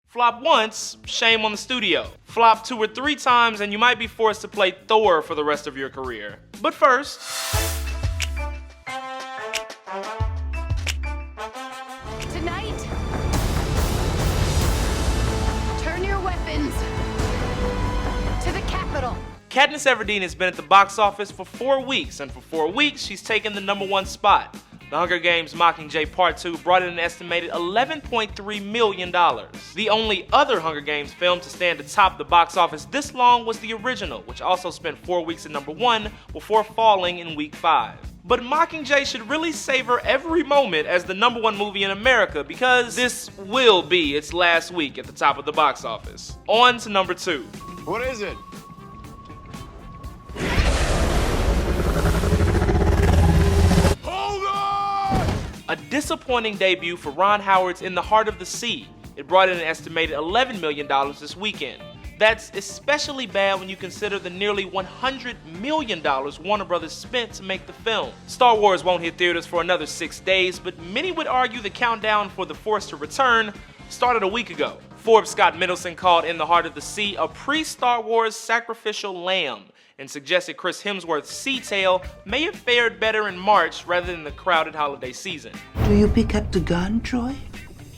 Flop once, shame on the studio. Flop 2 or 3 times and you might be forced to play Thor for the rest of your career. But first, tonight, turn your weapons to the Capitol. Katniss Everdeen has been at the box office for 4 weeks, and for 4 weeks she's taken the #1 spot. The Hunger Games Mockingjay Part 2 brought in an estimated $11.3 million. The only other Hunger Games film to stand atop the box office this long was the original, which also spent 4 weeks at #1 before falling in week 5. But Mockingjay should really savor every moment as the #1 movie in America because this will be its last week at the top of the box office. On to number 2. What is it? A disappointing debut for Ron Howard's In the Heart of the Sea. It brought in an estimated $11 million this weekend. That's especially bad when you consider the nearly $100 million Warner Brothers spent to make the film. Star Wars won't hit theaters for another 6 days, but many would argue the countdown for The Force to Return started a week ago. Forbes' Scott Middleton called In the Heart of the Sea a pre-Star Wars sacrificial lamb, and suggested Chris Hemsworth's Sea Tale may have fared better in March rather than the crowded holiday season. Do you pick up the gun, Troy?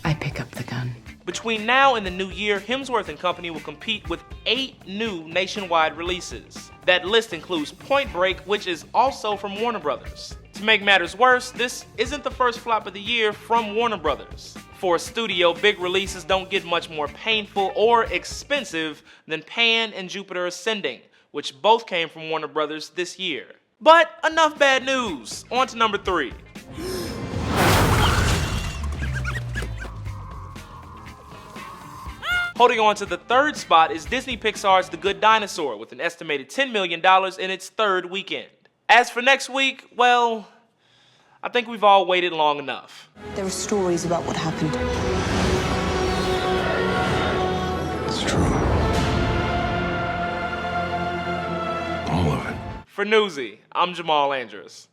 I pick up the gun. Between now and the new year, Hemsworth and company will compete with 8 new nationwide releases. That list includes Point Break, which is also from Warner Brothers. To make matters worse, this isn't the first flop of the year from Warner Brothers. For a studio, big releases don't get much more painful or expensive than Pan and Jupiter Ascending, which both came from Warner Brothers this year. But enough bad news. On to number 3. Holding on to the 3rd spot is Disney Pixar's The Good Dinosaur with an estimated $10 million in its 3rd weekend. As for next week, well, I think we've all waited long enough. There are stories about what happened. It's true. All of it. For Newsy, I'm Jamal Andrews.